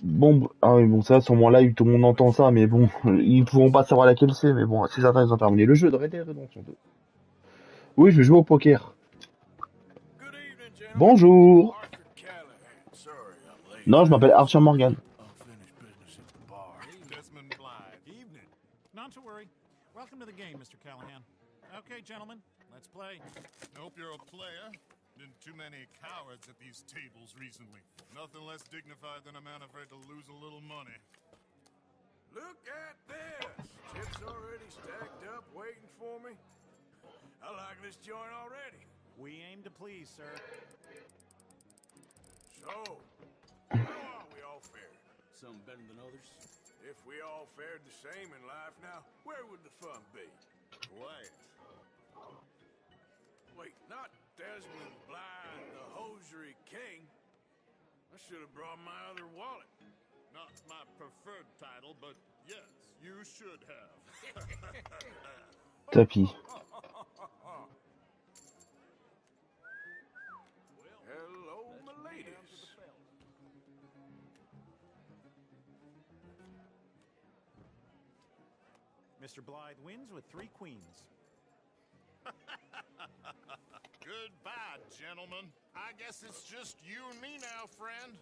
Bon, ah oui, bon, ça, sur mon live, tout le monde entend ça, mais bon, ils pourront pas savoir laquelle c'est, mais bon, c'est certain, ils ont terminé le jeu de Red Dead Redemption 2. Oui, je vais jouer au poker. Bonjour. Non, je m'appelle Arthur Morgan. Desmond Blythe. Evening. Not to worry. Welcome to the game, Mr. Callahan. Okay, gentlemen, let's play. Hope you're a player. Been too many cowards at these tables recently. Nothing less dignified than a man afraid to lose a little money. Look at this! Chips already stacked up, waiting for me. I like this joint already. We aim to please, sir. So, how are we all fared? Some better than others. If we all fared the same in life now, where would the fun be? Quiet. Wait, not Desmond Blythe, the hosiery king. I should have brought my other wallet. Not my preferred title, but yes, you should have. Tapis. Hello, my ladies. Mr. Blythe wins with 3 queens. Goodbye, gentlemen. I guess it's just you and me now, friend.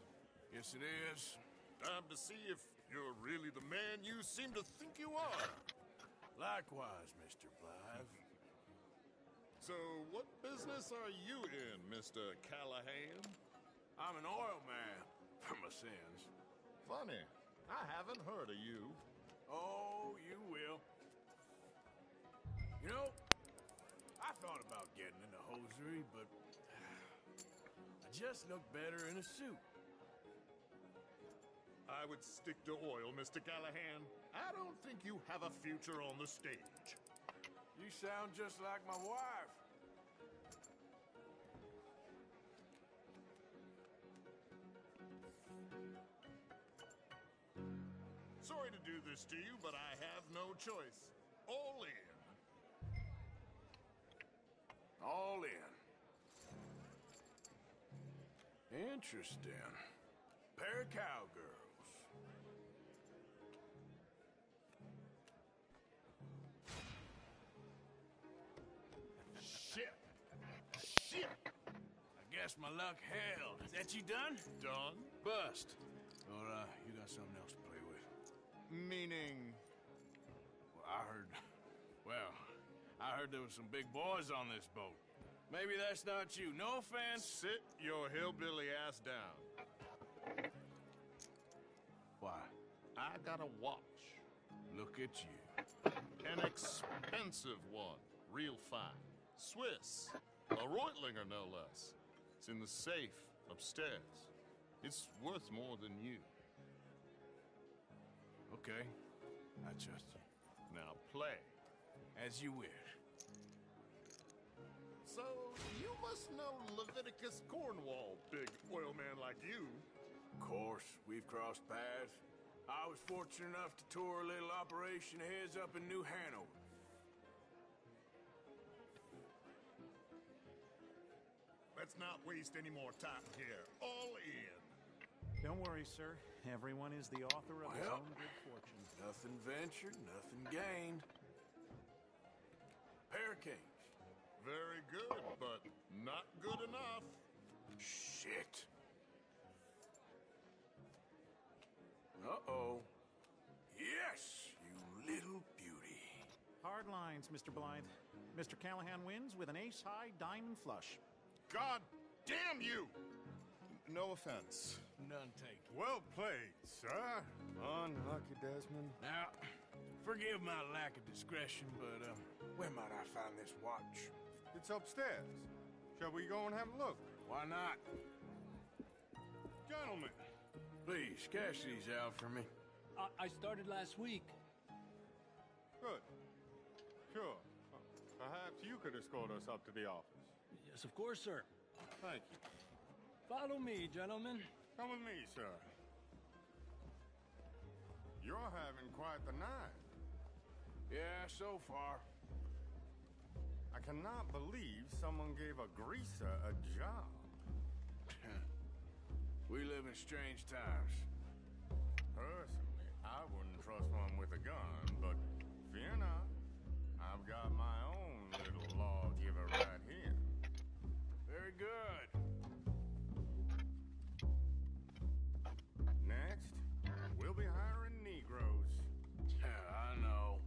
Yes, it is. Time to see if you're really the man you seem to think you are. Likewise, Mr. Blythe. So, what business are you in, Mr. Callahan? I'm an oil man, for my sins. Funny. I haven't heard of you. Oh, you will. You know, I thought about getting into hosiery, but I just look better in a suit. I would stick to oil, Mr. Callahan. I don't think you have a future on the stage. You sound just like my wife. Sorry to do this to you, but I have no choice. All in. All in. Interesting. Pair of cowgirls. Shit. Shit. I guess my luck held. Is that you done? Done? Bust. Or, you got something else to play with? Meaning? Well, I heard there was some big boys on this boat. Maybe that's not you. No offense. Sit your hillbilly ass down. Why? I got a watch. Look at you. An expensive one. Real fine. Swiss. A Reutlinger, no less. It's in the safe upstairs. It's worth more than you. Okay. I trust you. Now play. As you wish. So, you must know Leviticus Cornwall, big oil man like you. Of course, we've crossed paths. I was fortunate enough to tour a little operation of his up in New Hanover. Let's not waste any more time here. All in. Don't worry, sir. Everyone is the author of his own good fortune. Nothing ventured, nothing gained. Pair of kings. Very good, but not good enough. Shit. Uh-oh. Yes, you little beauty. Hard lines, Mr. Blythe. Mr. Callahan wins with an ace-high diamond flush. God damn you! No offense. None taken. Well played, sir. Unlucky, Desmond. Now, forgive my lack of discretion, but where might I find this watch? It's upstairs. Shall we go and have a look? Why not? Please, cash these out for me. I started last week. Good. Sure. Perhaps you could escort us up to the office. Yes, of course, sir. Thank you. Follow me, gentlemen. Come with me, sir. You're having quite the night. Yeah, so far. I cannot believe someone gave a greaser a job. We live in strange times. Personally, I wouldn't trust one with a gun, but fear not. I've got my own little lawgiver right here. Very good. Next, we'll be hiring Negroes. I know.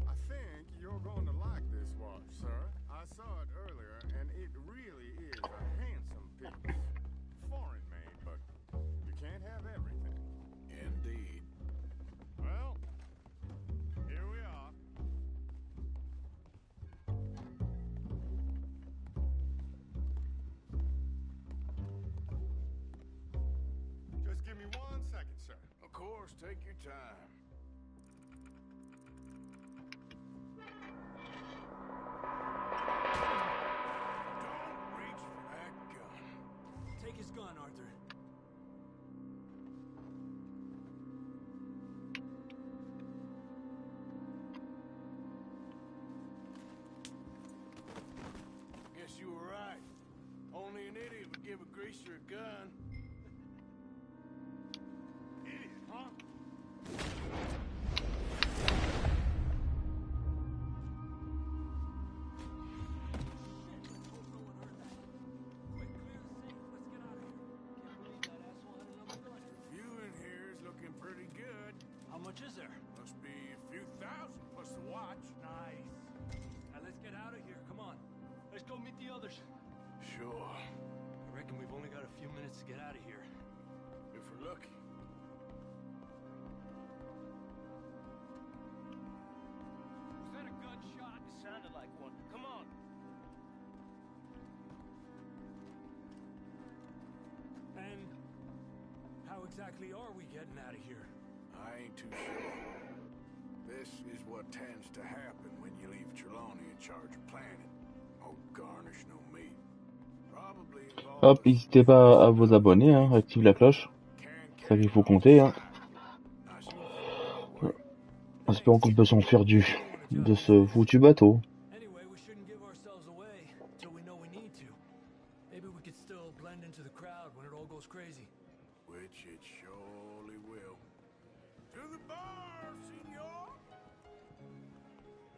I think you're going to like this watch, sir. I saw it earlier, and it really is a handsome piece. Foreign made, but you can't have everything. Indeed. Well, here we are. Just give me 1 second, sir. Of course, take your time. Don't reach for that gun. Take his gun, Arthur. Guess you were right. Only an idiot would give a greaser a gun. Idiot, huh? View in here is looking pretty good. How much is there? Must be a few thousand plus the watch. Nice. Now let's get out of here. Come on. Let's go meet the others. Sure. I reckon we've only got a few minutes to get out of here. If we're lucky. Was that a gunshot? It sounded like one. Come on. And how exactly are we getting out of here? I ain't too sure. This is what tends to happen when you leave Trelawney in charge of planning. Oh, garnish no meat. Probably Hop, n'hésitez pas à vous abonner, hein, active la cloche. C'est ça qu'il faut compter. Hein. Espérons qu'on peut s'enfuir de ce foutu bateau. Anyway, we shouldn't give ourselves away till we know we need to. Maybe we could still blend into the crowd when it all goes crazy. Which it surely will. To the bar, senor!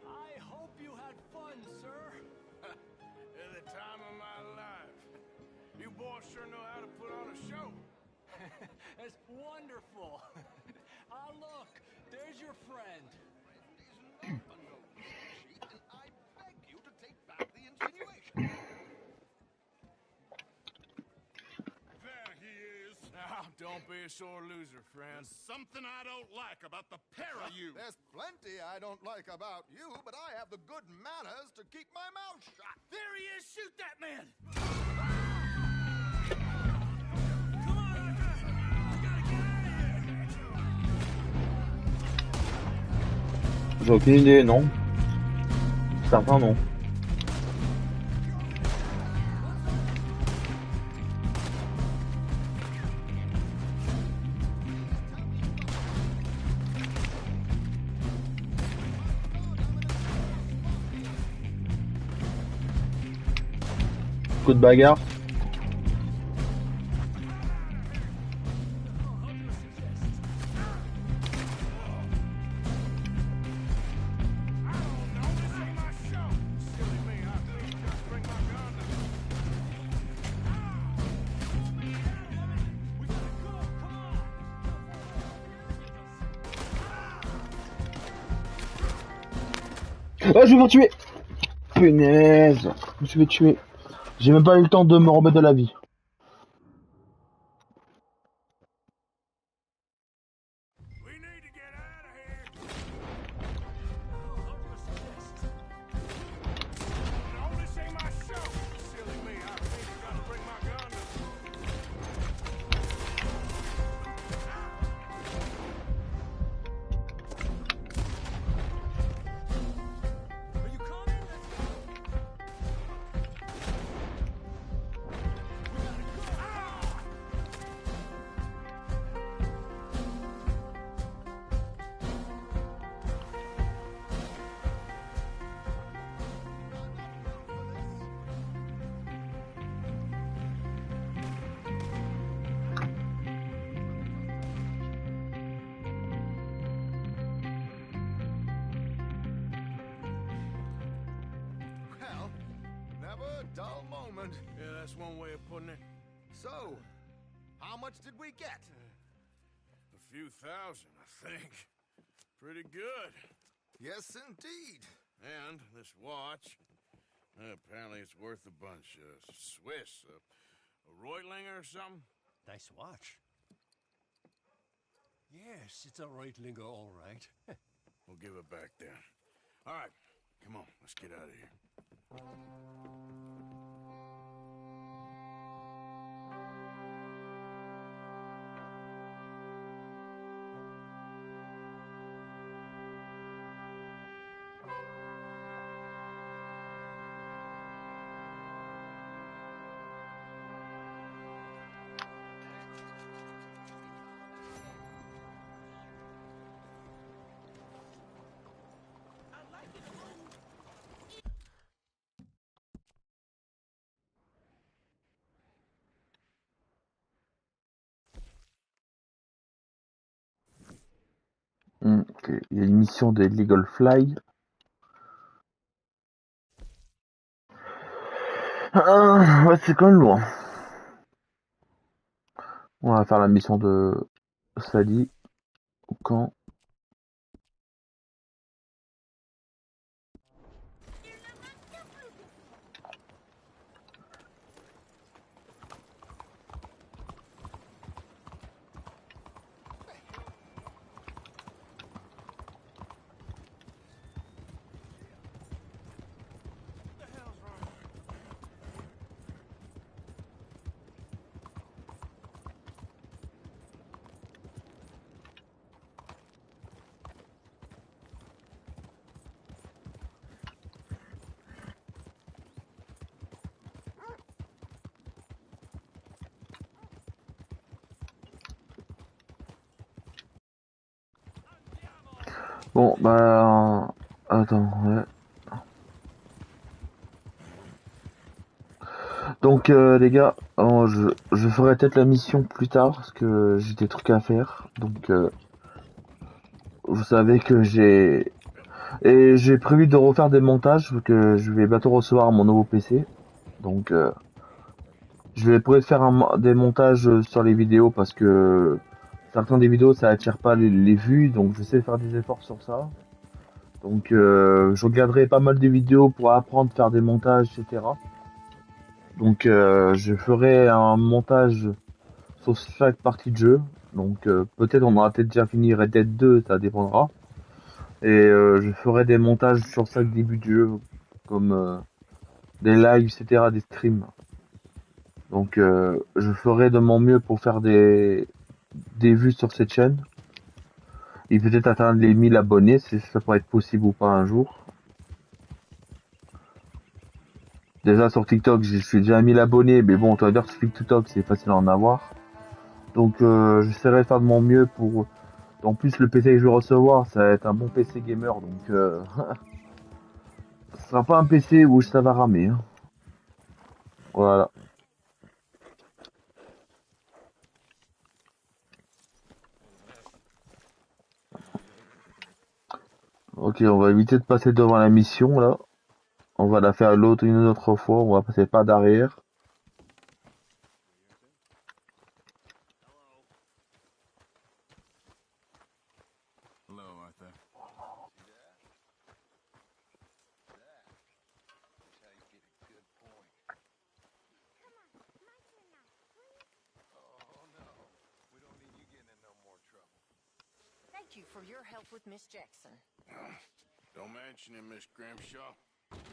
I hope you had fun, sir. At the time of my life. You boys sure know how to put on a show. That's wonderful. Ah, look, there's your friend. I beg you to take back the insinuation. There he is. Now, don't be a sore loser, friend. There's something I don't like about the pair of you. There's plenty I don't like about you, but I have the good manners to keep my mouth shut. There he is! Shoot that man! J'ai aucune idée, non. Certains non. Coup de bagarre. Oh, je vais me tuer! Punaise! Je me suis fait tuer. J'ai même pas eu le temps de me remettre de la vie. dull moment. Yeah, that's one way of putting it. So, how much did we get? A few thousand, I think. Pretty good. Yes, indeed. And this watch, apparently it's worth a bunch. Swiss, a Reutlinger or something? Nice watch. Yes, it's a Reutlinger, all right. We'll give it back then. All right, come on, let's get out of here. Ok, il y a une mission de Legal Fly. Ouais, c'est quand même loin. On va faire la mission de Sally au camp. Bon, bah... Attends, ouais. Donc, les gars, je ferai peut-être la mission plus tard, parce que j'ai des trucs à faire. Donc, vous savez que j'ai... Et j'ai prévu de refaire des montages, parce que je vais bientôt recevoir mon nouveau PC. Donc, je vais peut-être faire des montages sur les vidéos, parce que certains des vidéos, ça attire pas les vues, donc je sais faire des efforts sur ça. Donc, je regarderai pas mal de vidéos pour apprendre à faire des montages, etc. Donc, je ferai un montage sur chaque partie de jeu. Donc, peut-être on aura peut-être déjà fini Red Dead 2, ça dépendra. Et je ferai des montages sur chaque début de jeu, comme des lives, etc., des streams. Donc, je ferai de mon mieux pour faire des vues sur cette chaîne. Et peut-être atteindre les 1000 abonnés, si ça pourrait être possible ou pas un jour. Déjà sur TikTok, je suis déjà à 1000 abonnés, mais bon, tu vas dire que sur TikTok, c'est facile à en avoir. Donc, j'essaierai de faire de mon mieux pour... En plus, le PC que je vais recevoir, ça va être un bon PC gamer, donc... ce sera pas un PC où ça va ramer. Hein. Voilà. Ok, on va éviter de passer devant la mission, là. On va la faire une autre fois, on va passer pas derrière. Hello, Arthur. Thank you for your help with Miss Jackson. Don't mention it, Miss Grimshaw.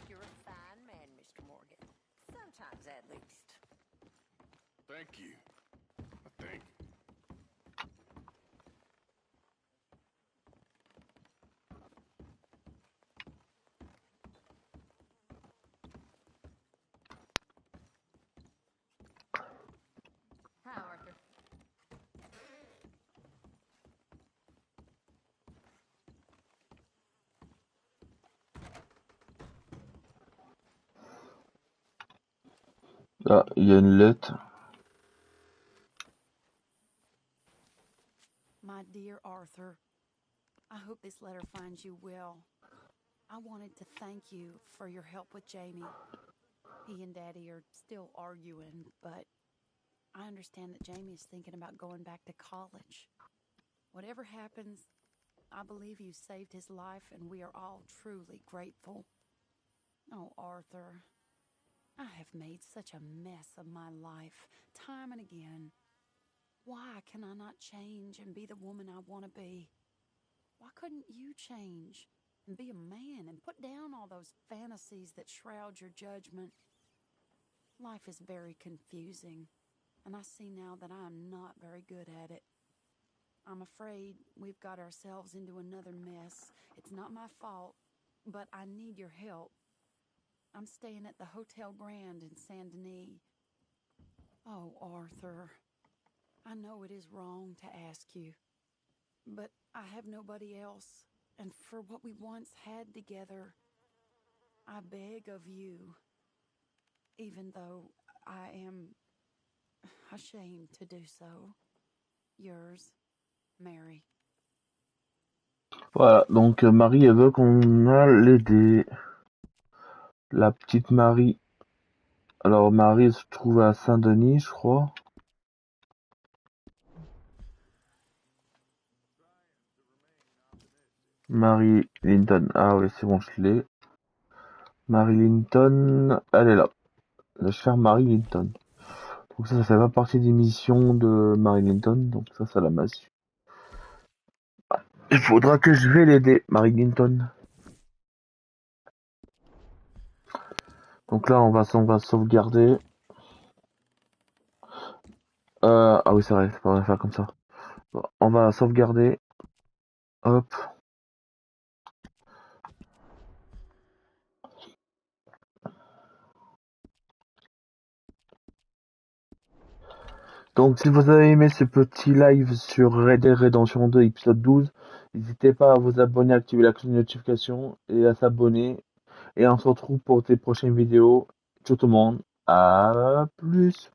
You're a fine man, Mr. Morgan. Sometimes, at least. Thank you. I think. Hi, Arthur. Là, il y a une lettre. My dear Arthur, I hope this letter finds you well. I wanted to thank you for your help with Jamie. He and Daddy are still arguing, but I understand that Jamie is thinking about going back to college. Whatever happens, I believe you saved his life, and we are all truly grateful. Oh, Arthur, I have made such a mess of my life, time and again. Why can I not change and be the woman I want to be? Why couldn't you change and be a man and put down all those fantasies that shroud your judgment? Life is very confusing, and I see now that I am not very good at it. I'm afraid we've got ourselves into another mess. It's not my fault, but I need your help. I'm staying at the Hotel Grand in Saint Denis. Oh, Arthur, I know it is wrong to ask you, but I have nobody else, and for what we once had together, I beg of you, even though I am ashamed to do so. Yours, Mary. Voilà, donc Marie, elle veut qu'on aille l'aider. La petite Marie. Alors Marie se trouve à Saint-Denis, je crois. Marie Linton. Ah oui, c'est bon, je l'ai. Marie Linton, elle est là. La chère Marie Linton. Donc ça fait pas partie des missions de Marie Linton, donc ça la masse. Il faudra que je vais l'aider, Marie Linton. Donc là, on va sauvegarder. Ah oui, c'est vrai, on va faire comme ça. On va sauvegarder. Hop. Donc si vous avez aimé ce petit live sur Red Dead Redemption 2 épisode 12, n'hésitez pas à vous abonner, à activer la cloche de notification et à s'abonner. Et on se retrouve pour tes prochaines vidéos. Ciao tout le monde, à plus.